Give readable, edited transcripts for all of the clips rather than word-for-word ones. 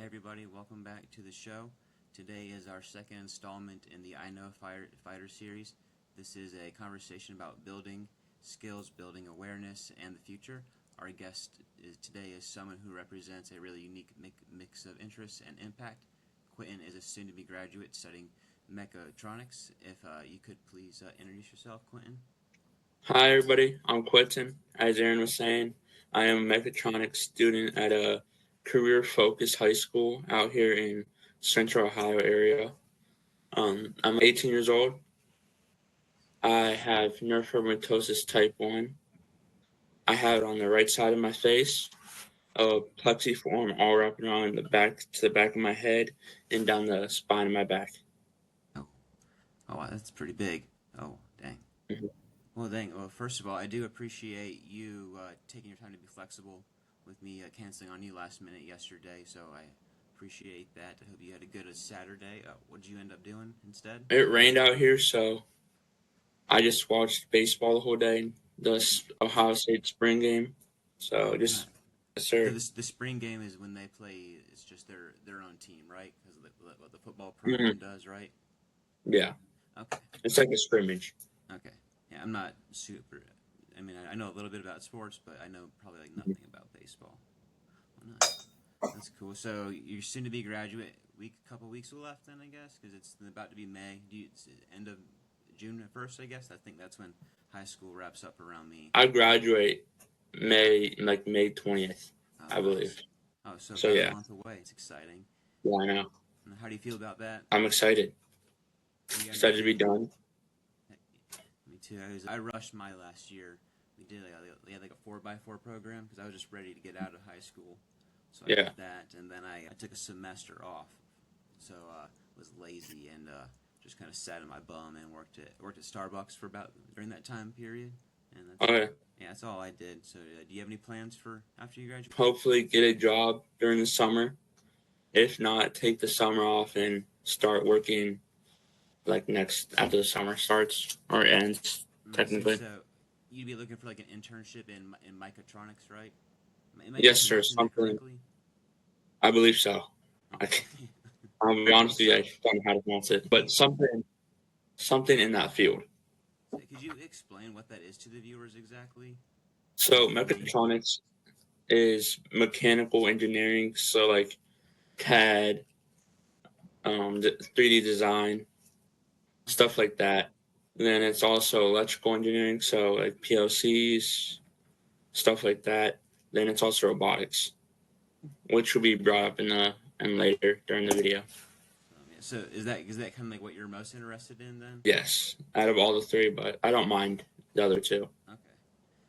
Hey everybody, welcome back to the show. Today is our second installment in the kNow Fighter series. This is a conversation about building skills, building awareness, and the future. Our guest today is someone who represents a really unique mix of interests and impact. Quentin is a soon-to-be graduate studying mechatronics. If you could please introduce yourself, Quentin. Hi everybody, I'm Quentin. As Aaron was saying, I am a mechatronics student at a career-focused high school out here in Central Ohio area. I'm 18 years old. I have neurofibromatosis type 1. I have it on the right side of my face, a plexiform all wrapping around the back to the back of my head and down the spine of my back. Oh, wow, that's pretty big. Oh, dang. Mhm. Well, first of all, I do appreciate you taking your time to be flexible with me canceling on you last minute yesterday, so I appreciate that. I hope you had a good Saturday. What did you end up doing instead? It rained out here, so I just watched baseball the whole day, the Ohio State spring game. So Not. just, yes, So sir. the spring game is when they play. It's just their own team, right? Because what the football Mhm. program does, right? Yeah, Okay. it's like a scrimmage. Okay. Yeah, I'm not super. I mean, I know a little bit about sports, but I know probably like nothing about baseball. Well, nice. That's cool. So you're soon to be graduate. Couple weeks left then, I guess, because it's about to be May. It's end of June 1st, I guess. I think that's when high school wraps up around me. I graduate May 20th, Oh, I believe. nice. Oh, so So about a yeah, month away. It's exciting. yeah, I know. And how do you feel about that? I'm excited. You got Excited to be anything? done. Me too. I rushed my last year. We had like a 4x4 program because I was just ready to get out of high school. So I Yeah. did that, and then I took a semester off. So was lazy and just kind of sat in my bum and worked at Starbucks for about during that time period. And Okay. that's all I did. So do you have any plans for after you graduate? Hopefully get a job during the summer. If not, take the summer off and start working like next after the summer starts or ends Nice. technically. So you'd be looking for like an internship in mechatronics, right? Am I Yes, sir. pronouncing that Something. correctly? I believe so. Okay. I'll be honest with you, I don't know how to pronounce it, but something in that field. So could you explain what that is to the viewers exactly? So For me? mechatronics is mechanical engineering, so like CAD, 3D design, Okay. stuff like that. And then it's also electrical engineering, so like PLCs, stuff like that. Then it's also robotics, which will be brought up in the and later during the video. Yeah. So is that kind of like what you're most interested in then? Yes, out of all the three, but I don't mind the other two. Okay.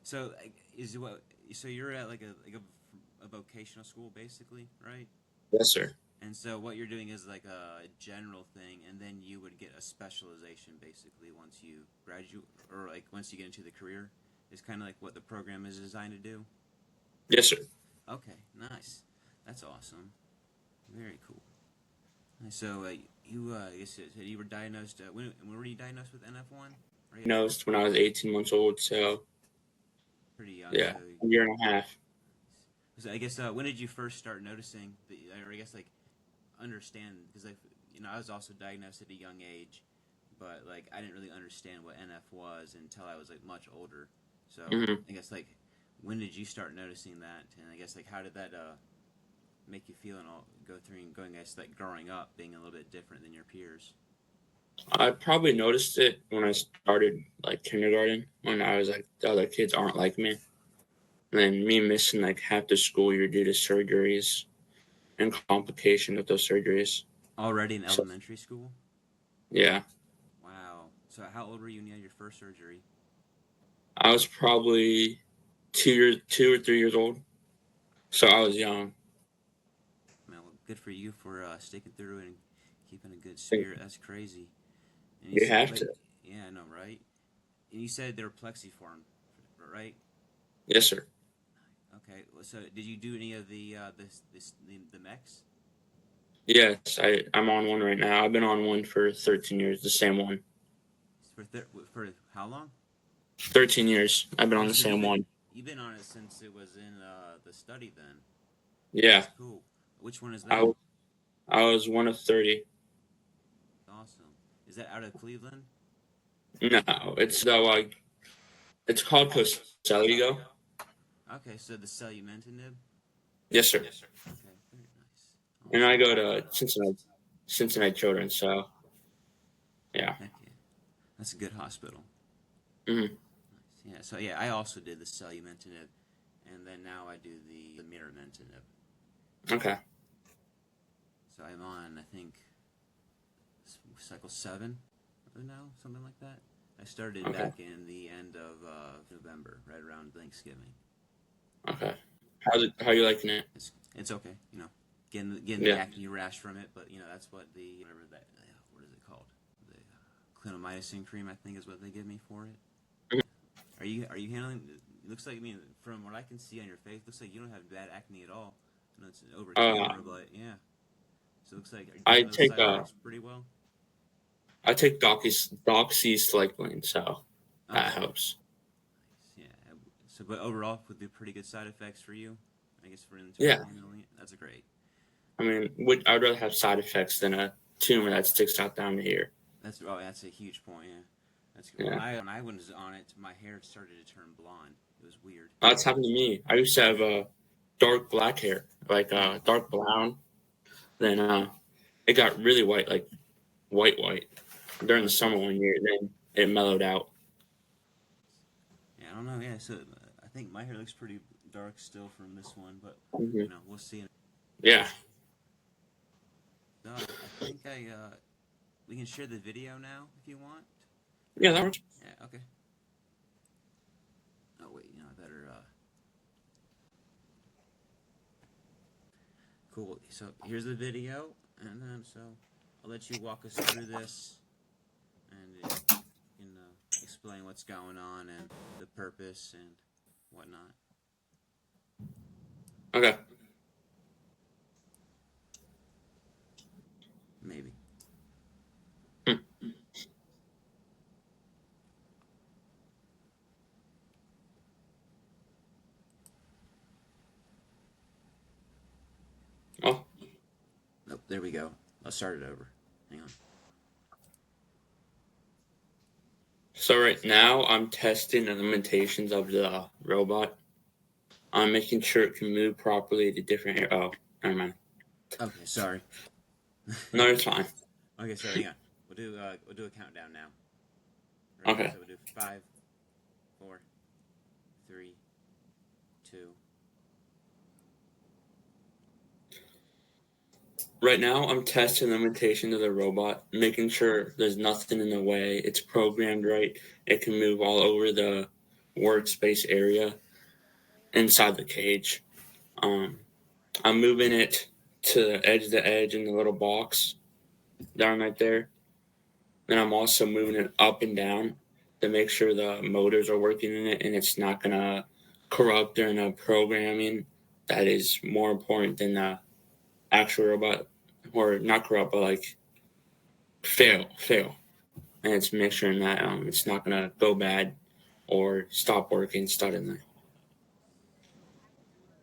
So is what? So you're at like a vocational school basically, right? Yes, sir. And so what you're doing is like a general thing, and then you would get a specialization basically once you graduate, or like once you get into the career. Is kind of like what the program is designed to do. Yes, sir. Okay, nice. That's awesome. Very cool. So you said you were diagnosed. When were you diagnosed with NF1? I noticed when I was 18 months old, so Pretty young. yeah, a year and a half. So I guess when did you first start noticing or I guess like understand? Because I was also diagnosed at a young age, but like I didn't really understand what NF was until I was like much older. So Hmm. I guess like when did you start noticing that? And I guess like how did that make you feel and all go through and going? I guess like growing up being a little bit different than your peers. I probably noticed it when I started like kindergarten, when I was like the other kids aren't like me. And then me missing like half the school year due to surgeries and complication with those surgeries. Already in So elementary school. yeah, Wow. So how old were you when you had your first surgery? I was probably 2 or 3 years old. So I was young. Man, well, good for you for sticking through and keeping a good Think spirit. That's crazy. And you you said, have but to. yeah, I know, right? And you said they were plexiform, right? Yes, sir. Okay. So did you do any of the mechs Yes, I'm on one right now. I've been on one for 13 years, the same one. for how long? 13 years. I've been Oh, on the so same one. you've been on it since it was in the study then. Yeah. That's cool. Which one is I that? I was one of 30. Awesome. Is that out of Cleveland? No, it's it's called Celigo. Okay, so the Cellumentinib? Yes, sir. Okay, very nice. And I Awesome. go to Cincinnati Children's. So yeah. Heck yeah. That's a good hospital. Hmm. Yeah, so yeah, I also did the Cellumentinib, and then now I do the Miramentinib. Okay. So I'm on, I think, cycle 7 now, something like that. I started Okay. back in the end of November, right around Thanksgiving. Okay. How you liking it? It's okay, you know, getting the Yeah. acne rash from it, but you know that's what what is it called? The clindamycin cream, I think, is what they give me for it. Mhm. Are you handling? It looks like, I mean, from what I can see on your face, looks like you don't have bad acne at all. I know it's over camera, but yeah. So it looks like, are you I getting those take side effects pretty well? doxycycline, so that Okay. helps. Yeah. So, but overall, would be pretty good side effects for you, I guess, in terms of Yeah. handling it. That's great. I mean, I'd rather have side effects than a tumor that sticks out down the ear. That's a huge point. Yeah. That's good. Yeah. When I was on it, my hair started to turn blonde. It was weird. That's happened to me. I used to have dark black hair, like Yeah. dark brown. Then it got really white, like white during the Okay. summer one year. Then it mellowed out. Yeah, I don't know. Yeah. So I think my hair looks pretty dark still from this one, but Hmm. you know, we'll see. Yeah. So I think we can share the video now if you want. Yeah, that works. Yeah. Okay. Oh wait, you know, I better. Cool. So here's the video, and then so I'll let you walk us through this, and you know, explain what's going on and the purpose and whatnot. Okay. Maybe. Hmm. Oh, Nope. There we go. I'll start it over. Hang on. so right now I'm testing the limitations of the robot. I'm making sure it can move properly to different. Oh, never mind. Okay. Sorry. No, it's fine. Okay. So hang on. We'll do a countdown now. Ready? Okay. So we'll do 5, 4, 3, 2. Right now, I'm testing the limitation of the robot, making sure there's nothing in the way. It's programmed right. It can move all over the workspace area inside the cage. Um, I'm moving it to edge in the little box down right there. Then I'm also moving it up and down to make sure the motors are working in it and it's not going to corrupt during the programming. That is more important than the actual robot, or not corrupt, but like fail, and it's make sure that it's not gonna go bad or stop working suddenly.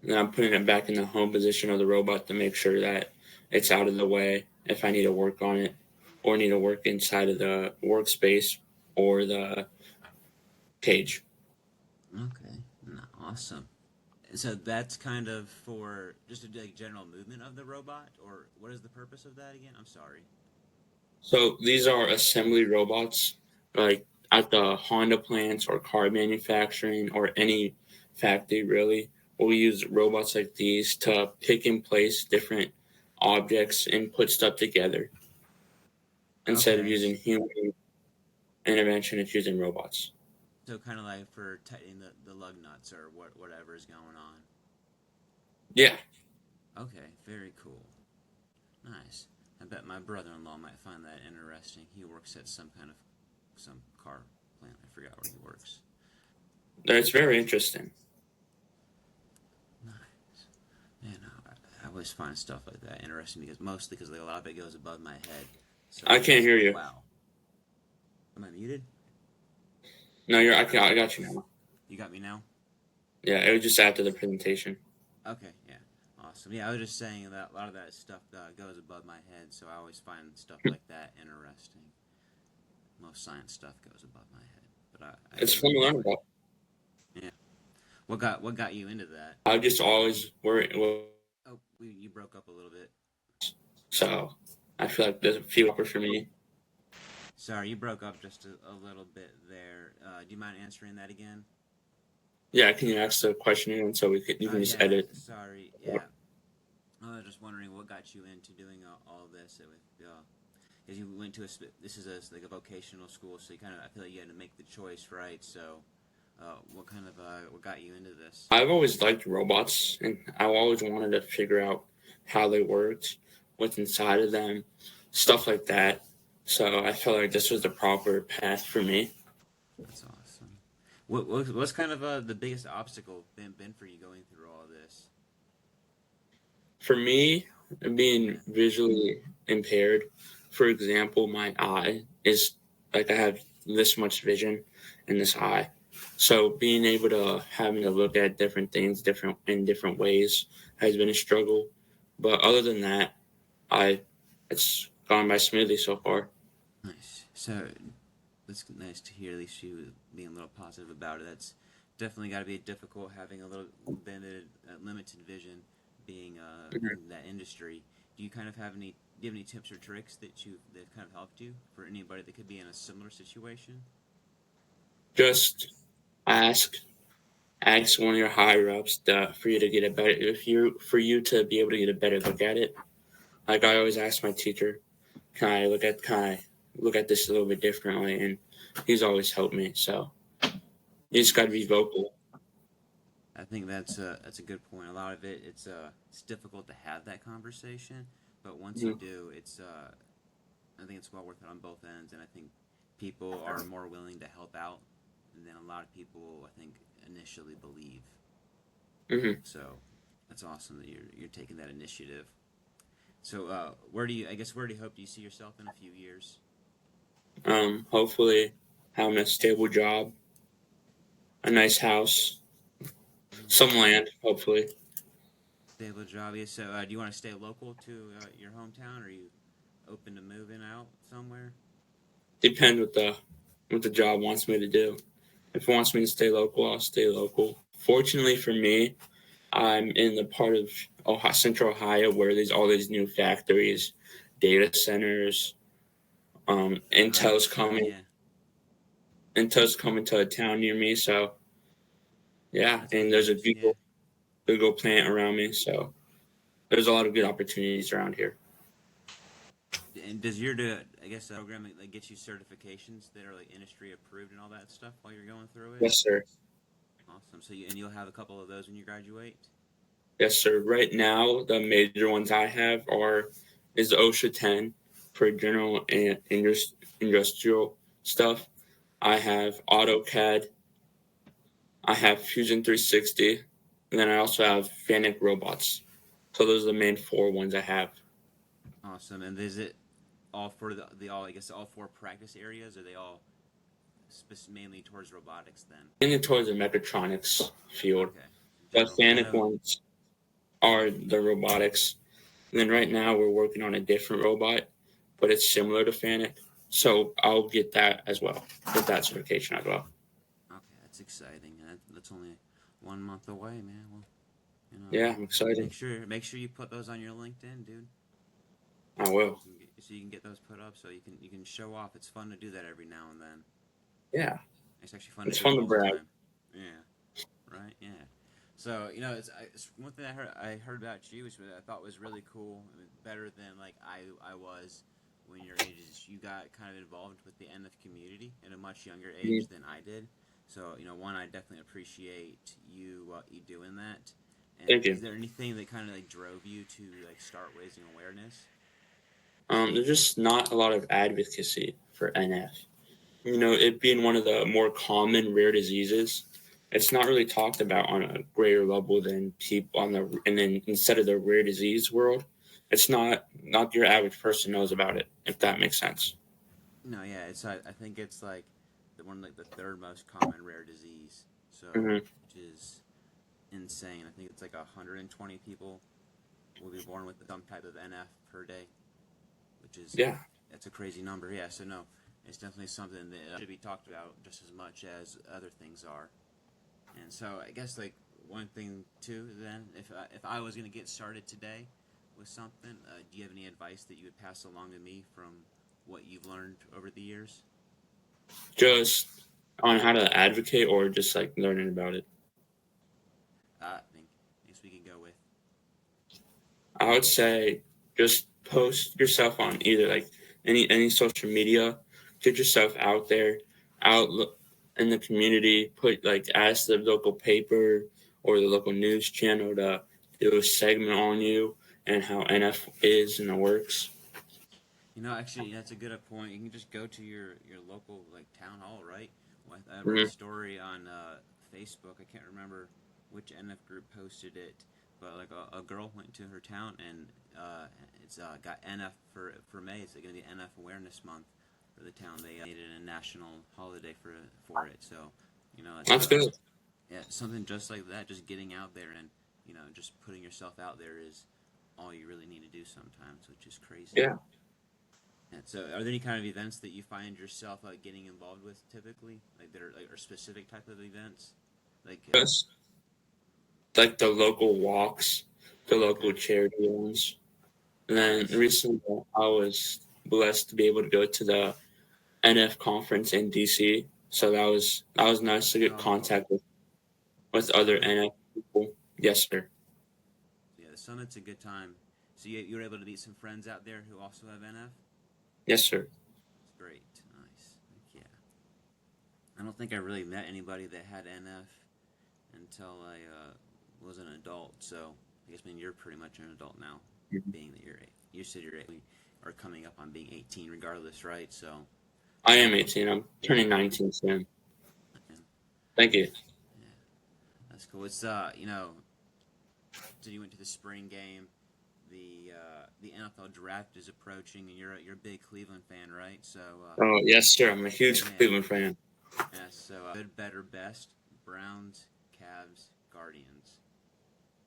Then I'm putting it back in the home position of the robot to make sure that it's out of the way if I need to work on it or need to work inside of the workspace or the cage. Okay. No, awesome. So that's kind of for just a like, general movement of the robot, or what is the purpose of that again? I'm sorry. So these are assembly robots, like at the Honda plants or car manufacturing or any factory really. We'll use robots like these to pick and place different objects and put stuff together. Instead of Okay. using human intervention, it's using robots. So kind of like for tightening the lug nuts or whatever is going on. Yeah. Okay, very cool. Nice. I bet my brother-in-law might find that interesting. He works at some car plant. I forgot where he works. That's very interesting. Nice. Man, I always find stuff like that interesting because like, a lot of it goes above my head. So I can't hear you. wow. Am I muted? No, I got you now. You got me now? Yeah, it was just after the presentation. Okay, yeah. Awesome. awesome. Yeah, I was just saying that a lot of that stuff goes above my head, so I always find stuff like that interesting. Most science stuff goes above my head, but I It's do fun to learn enjoy it. about. Yeah. What got you into that? I just always worry. Well, Oh, you broke up a little bit. so I feel like there's a few upper for me. Sorry, you broke up just a little bit there. Do you mind answering that again? Yeah, can you ask the question again so you can just Yeah. edit? Sorry. Yeah. I was just wondering what got you into doing all this with. Because you went to this is like a vocational school, so you kind of I feel like you had to make the choice, right? So, what got you into this? I've always liked robots, and I always wanted to figure out how they worked, what's inside of them, stuff like that. So I felt like this was the proper path for me. That's awesome. What's kind of the biggest obstacle been for you going through all this? For me, being Yeah. visually impaired, for example, my eye is like I have this much vision in this eye. So being able to having to look at different things in different ways has been a struggle. But other than that, I it's gone by smoothly so far. Nice. So that's nice to hear. At least you being a little positive about it. That's definitely got to be difficult having a little limited vision, being Mhm. in that industry. Do you kind of have any? Do you have any tips or tricks that kind of helped you for anybody that could be in a similar situation? Just ask ask one of your higher ups for you to get a better if you for you to be able to get a better look at it. Like I always ask my teacher, can I look at this a little bit differently? And he's always helped me. So you just got to be Nice. vocal. I think that's a good point. A lot of it's difficult to have that conversation, but once you Mhm. do, I think it's well worth it on both ends, and I think people are more willing to help out than a lot of people I think initially believe. Mhm. So that's awesome that you're taking that initiative. So where do you hope do you see yourself in a few years? Hopefully, having a stable job, a nice house, some Nice. land. Hopefully, Stable job. Yeah. So do you want to stay local to your hometown, or are you open to moving out somewhere? depend what the job wants me to do. If it wants me to stay local, I'll stay local. Fortunately for me, I'm in the part of Ohio, Central Ohio where there's all these new factories, data centers. That's true. Yeah. Intel's coming to a town near me, so yeah. That's And good there's a news. Yeah. Google plant around me, so there's a lot of good opportunities around here. And I guess program that gets you certifications that are like industry approved and all that stuff while you're going through it? Yes, sir. Awesome. So you'll have a couple of those when you graduate? Yes, sir. Right now, the major ones I have are is the OSHA 10 for general and industrial stuff. I have AutoCAD. I have Fusion 360, and then I also have Fanuc robots. So those are the main four ones I have. Awesome. And is it all for the all I guess all four practice areas, or are they all mainly towards robotics then? Leaning towards the mechatronics field. Okay. The General, because I Fanuc know. ones are the robotics. And then right now we're working on a different robot, but it's similar to Fanuc. So I'll get that as well, get that certification as well. Okay, that's exciting. That's only 1 month away, man. Well, Yeah, I'm excited. make sure you put those on your LinkedIn, dude. I will. So you can get those put up, so you can show off. It's fun to do that every now and then. Yeah, It's actually fun to it's do it fun to all the brag. time. Yeah. Right. Yeah. So it's one thing I heard about you, which I thought was really cool, better than like I was when your age is. You got kind of involved with the NF community at a much younger age Mhm. than I did. So one, I definitely appreciate you doing that. And Thank is you. there anything that kind of like drove you to like start raising awareness? There's just not a lot of advocacy for NF. You know, it being one of the more common rare diseases, it's not really talked about on a greater level than people on the and then instead of the rare disease world, it's not your average person knows about it, if that makes sense. No, yeah, I think it's like like the third most common rare disease. So Hmm. which is insane. I think it's like 120 people will be born with some type of NF per day, which is Yeah. that's a crazy number. Yeah, so no, it's definitely something that should be talked about just as much as other things are. And so I guess like one thing too, then if I was gonna get started today with something, do you have any advice that you would pass along to me from what you've learned over the years? Just on how to advocate or just like learning about it. I think I guess we can go with. I would say just post yourself on either like any social media. Get yourself out there, out in the community. Put like ask the local paper or the local news channel to do a segment on you and how NF is and it works. Actually, that's a good point. You can just go to your local like town hall, right? I read a Hmm. story on Facebook. I can't remember which NF group posted it, but like a girl went to her town and it's got NF for May. It's going to be NF Awareness Month for the town. They made it a national holiday for it. So, it's That's good. yeah, something just like that. Just getting out there and just putting yourself out there is all you really need to do sometimes, which is crazy. Yeah. And so, are there any kind of events that you find yourself getting involved with typically, like that are like or specific type of events, like Just like the local walks, the local okay, charity ones. And then nice, recently, I was blessed to be able to go to the NF conference in DC. So that was nice to get oh, contact the with other summit, NF people. Yes, sir. yeah, the summit's a good time. So you were able to meet some friends out there who also have NF. Yes, sir. It's great, nice, yeah. I don't think I really met anybody that had NF until I was an adult. So I guess you're pretty much an adult now, being that you said you're are coming up on being 18, regardless, right? So I am 18. I'm turning 19 soon. yeah, Thank you. yeah, that's cool. It's so you went to the spring game. The NFL draft is approaching, and you're a big Cleveland fan, right? So Oh, yes, sir. I'm a huge yeah, Cleveland fan. yeah. So good, better, best. Browns, Cavs, Guardians.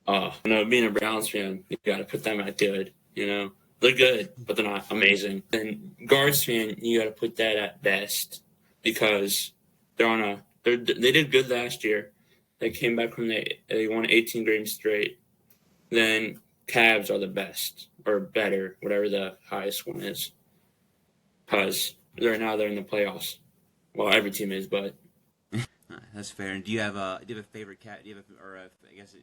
No, being a Browns fan, you got to put them at good. They're good, but they're not amazing. And Guards fan, you got to put that at best because they did good last year. They came back from they won 18 games straight. Then Cavs are the best or better, whatever the highest one is, because they're in the playoffs. Well, every team is, but That's fair. And do you have a favorite cat? Do you have I guess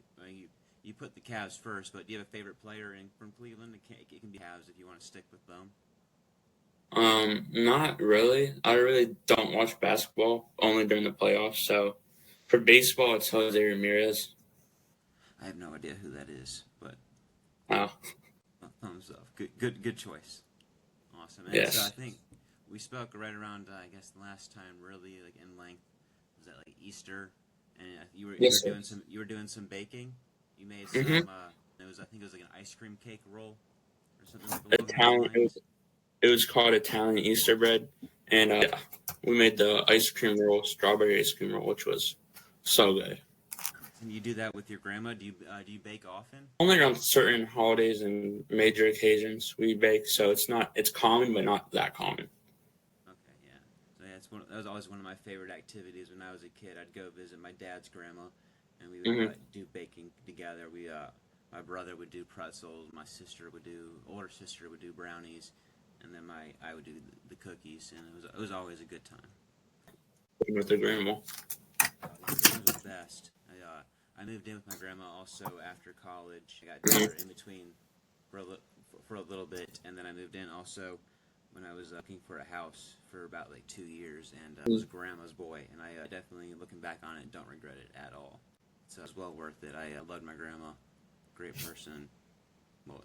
you put the Cavs first, but do you have a favorite player from Cleveland? It can be Cavs if you want to stick with them. not really. I really don't watch basketball only during the playoffs. So for baseball, it's Jose Ramirez. I have no idea who that is, but Wow. thumbs up. Good choice. Awesome. And so I Yes. think we spoke right around I guess the last time really like in length was that like Easter, and Yes, sir. you were doing some baking. You made Mm-hmm. some. I think it was like an ice cream cake roll or something like along those Italian. lines. It was called Italian Easter bread, and yeah, we made the ice cream roll, strawberry ice cream roll, which was so good. And you do that with your grandma? Do you bake often? Only on certain holidays and major occasions we bake, so it's common, but not that common. Okay, yeah. So yeah, that was always one of my favorite activities when I was a kid. I'd go visit my dad's grandma, and we would Hmm. do baking together. My brother would do pretzels, my older sister would do brownies, and then I would do the cookies, and it was always a good time. With the grandma. Yeah, grandma's the best. I moved in with my grandma also after college. I got Hmm. there in between for a little bit, and then I moved in also when I was looking for a house for about like 2 years, and was grandma's boy. And I definitely, looking back on it, don't regret it at all. So it was well worth it. I loved my grandma, great person. Well,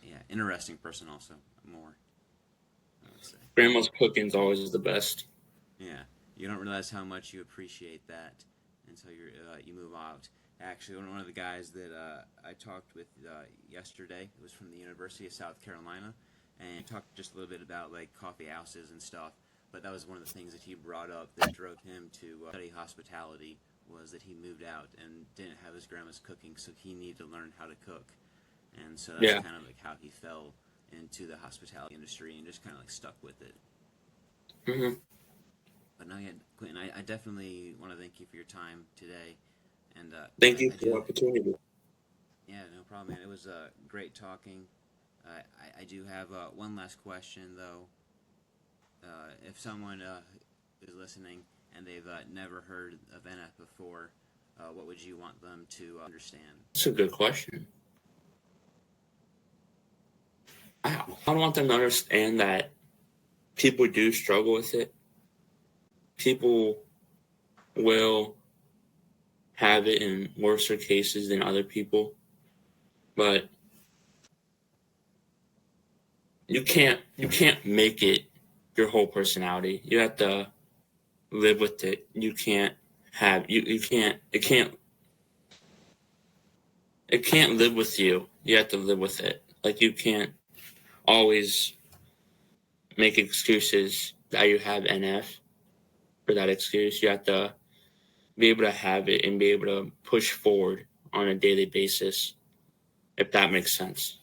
yeah, interesting person also. More, I would say. Grandma's cooking's always the best. Yeah, you don't realize how much you appreciate that until you move out. Actually, one of the guys that I talked with yesterday was from the University of South Carolina, and talked just a little bit about like coffee houses and stuff. But that was one of the things that he brought up that drove him to study hospitality was that he moved out and didn't have his grandma's cooking, so he needed to learn how to cook. and so that's Yeah. kind of like how he fell into the hospitality industry and just kind of like stuck with it. Hmm. But no, yeah, Quentin, I definitely want to thank you for your time today, and Thank you I for the do, opportunity. yeah, no problem, man. It was great talking. I do have one last question though. If someone is listening and they've never heard of NF before, what would you want them to understand? That's a good question. I want them to understand that people do struggle with it. People will have it in worse cases than other people, but you can't make it your whole personality. You have to live with it. You can't have you can't it can't live with you. You have to live with it. Like you can't always make excuses that you have NF for that excuse. You have to be able to have it and be able to push forward on a daily basis, if that makes sense.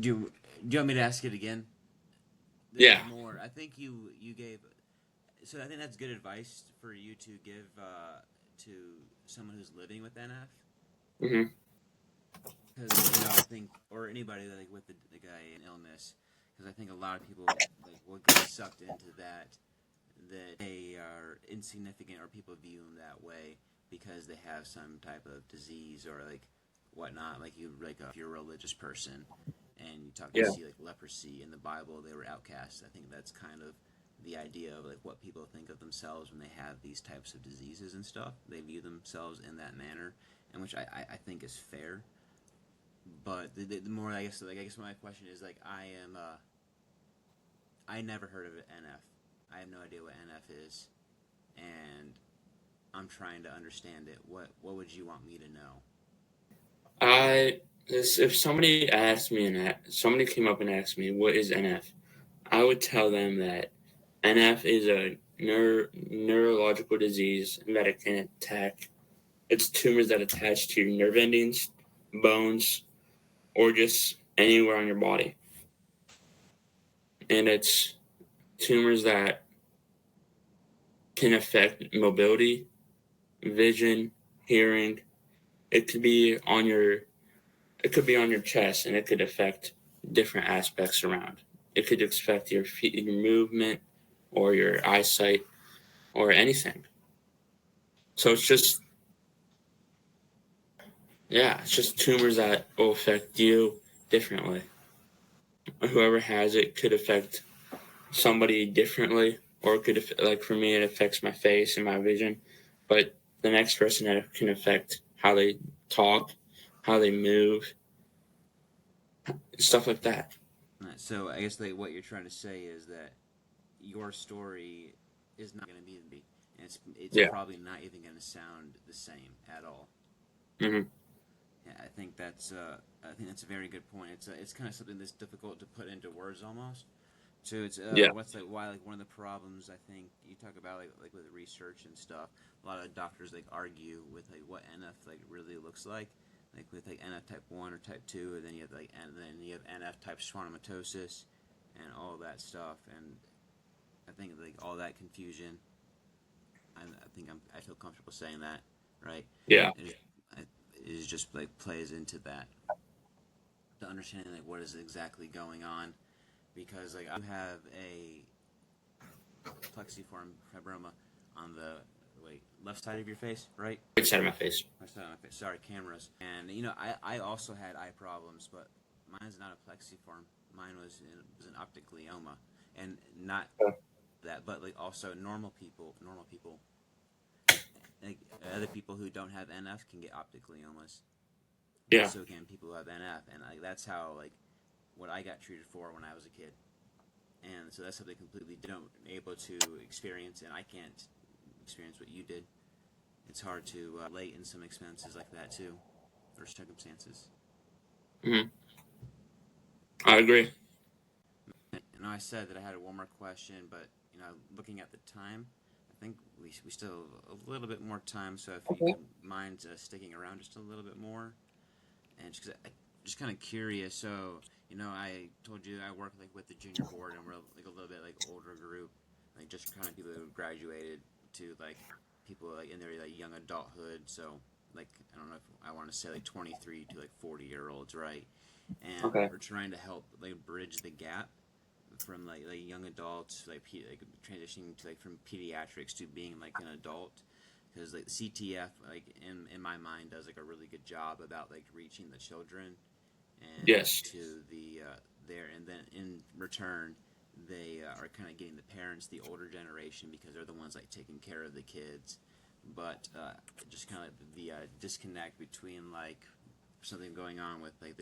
Do you want me to ask it again? This is Yeah. more. I think you gave. So I think that's good advice for you to give to someone who's living with NF. Hmm. Because I think, or anybody like with the guy in illness, because I think a lot of people like will get sucked into that they are insignificant or people view them that way because they have some type of disease or like whatnot. Like you like if you're a religious person and you Yeah. see like leprosy in the Bible, they were outcasts. I think that's kind of the idea of like what people think of themselves when they have these types of diseases and stuff. They view themselves in that manner, and which I think is fair. But the more I guess my question is like I never heard of NF. I have no idea what NF is, and I'm trying to understand it. What would you want me to know? If somebody asked me somebody came up and asked me what is NF, I would tell them that NF is a neurological disease that it can attack. It's tumors that attach to your nerve endings, bones, or just anywhere on your body. And it's tumors that can affect mobility, vision, hearing. It could be on your it could be on your chest, and it could affect different aspects around. It could affect your feet, your movement, or your eyesight, or anything. So it's just tumors that will affect you differently. Whoever has it could affect somebody differently, or it could like for me, it affects my face and my vision, but the next person that can affect how they talk, how they move, stuff like that. So I guess like what you're trying to say is that your story is not going to be, and it's Yeah. probably not even going to sound the same at all. Hmm. Yeah, I think that's a very good point. It's kind of something that's difficult to put into words almost. So it's Yeah. what's like why like one of the problems I think you talk about like with research and stuff. A lot of doctors like argue with like what NF like really looks like with like NF type 1 or type 2, and then you have NF type schwannomatosis and all that stuff. And I think like all that confusion. I think I feel comfortable saying that, right? Yeah. It is just like plays into that, the understanding like what is exactly going on, because like I have a plexiform fibroma on the left side of your face, right? Right side of my face. Right side of my face. Sorry, cameras. And I also had eye problems, but mine's not a plexiform. Mine was an optic glioma, and not that, but like also normal people, like other people who don't have NF can get optic gliomas, but Yeah. so can people who have NF, and like that's how like what I got treated for when I was a kid. And so that's something completely different, able to experience, and I can't experience what you did. It's hard to relate in some expenses like that too, or circumstances. Hmm. I agree. I know I said that I had one more question, but looking at the time, I think we still have a little bit more time, so if you Okay. can mind sticking around just a little bit more, and just 'cause just kind of curious. So I told you I work like with the junior board, and we're like a little bit like older group, like just kind of people who graduated to like people like in their like young adulthood. So like I don't know if I want to say like 23 to like 40-year-olds, right? And Okay. we're trying to help like bridge the gap from like young adults like transitioning to like from pediatrics to being like an adult, because like CTF like in my mind does like a really good job about like reaching the children and Yes. to the there, and then in return they are kind of getting the parents, the older generation, because they're the ones like taking care of the kids, but just kind of the disconnect between like something going on with like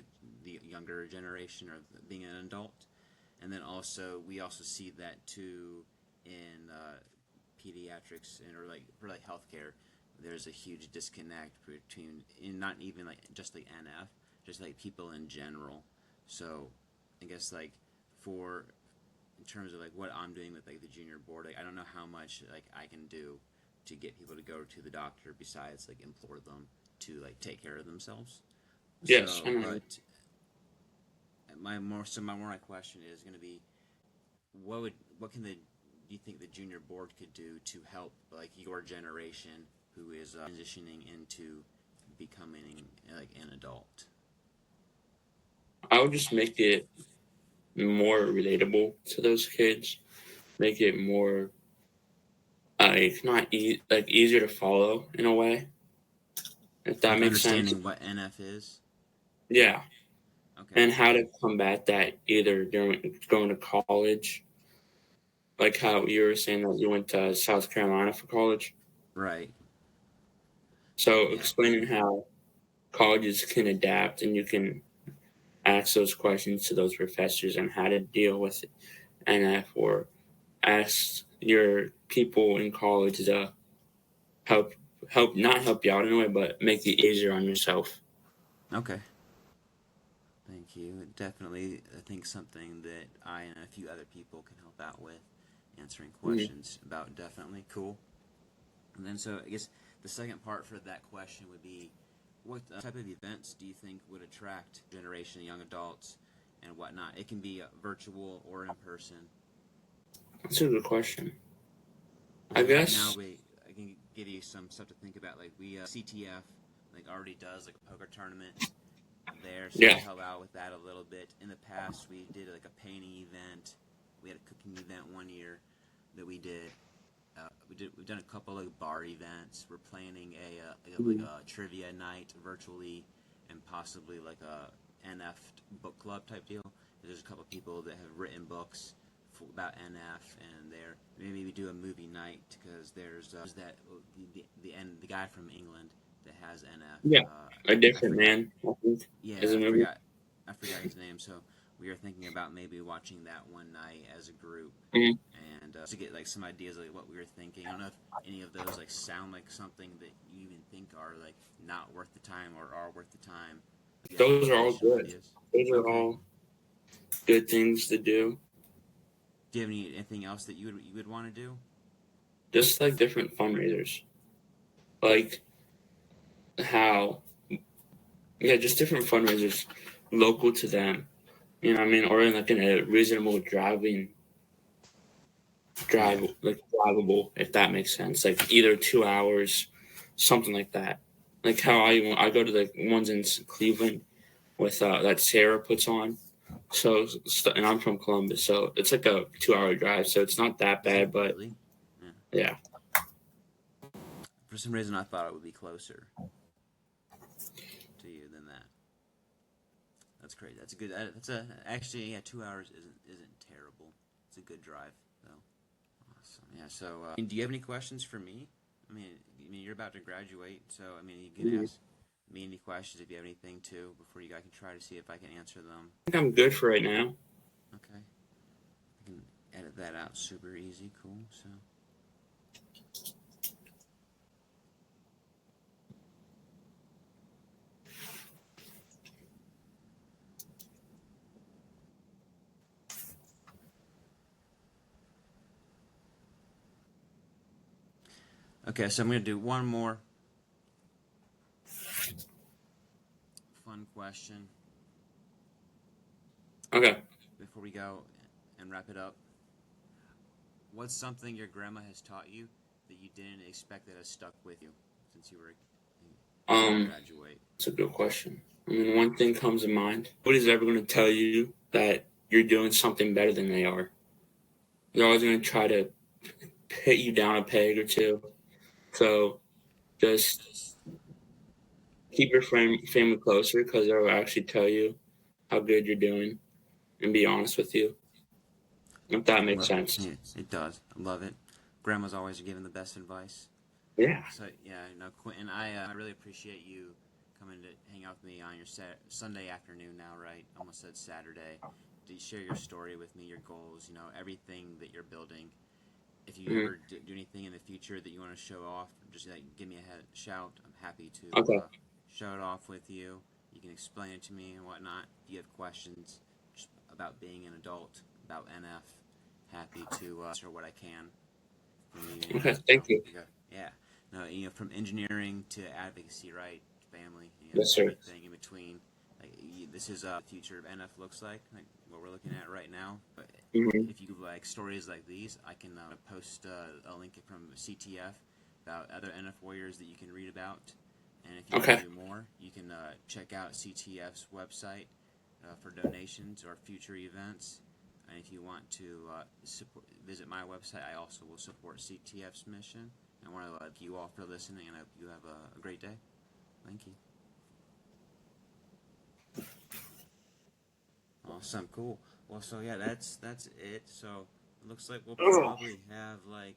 the younger generation or being an adult. And then also we also see that too in pediatrics and or like for like healthcare. There's a huge disconnect between in not even like just like NF, just like people in general. So I guess like for in terms of like what I'm doing with like the junior board, like I don't know how much like I can do to get people to go to the doctor besides like implore them to like take care of themselves. Yes. So, but my question is going to be what can the do you think the junior board could do to help like your generation who is transitioning into becoming like an adult? I would just make it more relatable to those kids. Make it more like not like easier to follow in a way, if that Like makes sense. understanding what NF is. Yeah, Okay. and how to combat that either during going to college, like how you were saying that you went to South Carolina for college. Right. So Yeah. explaining how colleges can adapt and you can ask those questions to those professors and how to deal with NF, or ask your people in college to help not help you out in a way, but make it easier on yourself. Okay. Thank you. Definitely, I think something that I and a few other people can help out with answering Mhm. questions about. Definitely cool. And then, so I guess the second part for that question would be, what type of events do you think would attract generation of young adults and whatnot? It can be virtual or in person. That's a good question. Because I like right now, guess. I can give you some stuff to think about. Like we CTF like already does like a poker tournament there, so we Yeah. help out with that a little bit. In the past, we did like a painting event. We had a cooking event one year that we did. We've done a couple of bar events. We're planning like Mhm. a trivia night virtually, and possibly like a NF book club type deal. There's a couple of people that have written books about NF, and there maybe we do a movie night because there's that the guy from England that has Yeah. NF. A I Different forgot. Man, I think, is Yeah, a movie. I forgot his name. So we are thinking about maybe watching that one night as a group, Mhm. and to get like some ideas of like what we were thinking. I don't know if any of those like sound like something that you even think are like not worth the time or are worth the time. If you have Those are maybe all some good. ideas. Those are Okay. all good things to do. Do you have anything else that you would want to do? Just like different fundraisers, like how, yeah, just different fundraisers local to them. You know what I mean? Or like in a reasonable Yeah. like drivable, if that makes sense. Like either 2 hours, something like that. Like how I go to the ones in Cleveland with that Sarah puts on. So and I'm from Columbus, so it's like a 2 hour drive. So it's not that Is it bad, but really? Yeah. yeah. For some reason, I thought it would be closer to you than that. That's great. That's a good. That's a actually yeah. 2 hours isn't terrible. It's a good drive though. Awesome. Yeah. So, do you have any questions for me? I mean, you're about to graduate, so I mean, you can I ask me any questions if you have anything too. Before you, I can try to see if I can answer them. think I'm good for right now. Okay. I can edit that out super easy. Cool. So. Okay, so I'm going to do one more fun question Okay. before we go and wrap it up. What's something your grandma has taught you that you didn't expect that has stuck with you since you were graduate? That's a good question. I mean, one thing comes to mind. Nobody's ever going to tell you that you're doing something better than they are. They're always going to try to hit you down a peg or two. So just keep your family closer because they'll actually tell you how good you're doing and be honest with you. If that makes sense. Yeah, it does. I love it. Grandma's always giving the best advice. Yeah. So yeah, Quentin, I really appreciate you coming to hang out with me on your Sunday afternoon now, right? Almost said Saturday. To share your story with me, your goals, everything that you're building. If you ever do anything in the future that you want to show off, just give me a shout. I'm happy to show it off with you. You can explain it to me and whatnot. If you have questions just about being an adult, about NF, happy to answer what I can. Okay, thank you. Yeah. No, from engineering to advocacy, right? Family, Yes, sir. everything in between. This is the future of NF looks like what we're looking at right now. But if you like stories like these, I can post a link from CTF about other NF warriors that you can read about. And if you want to do more, you can check out CTF's website for donations or future events. And if you want to visit my website, I also will support CTF's mission. I want to thank you all for listening, and I hope you have a great day. Thank you. Awesome, cool. Well, so yeah, that's it. So it looks like we'll probably have like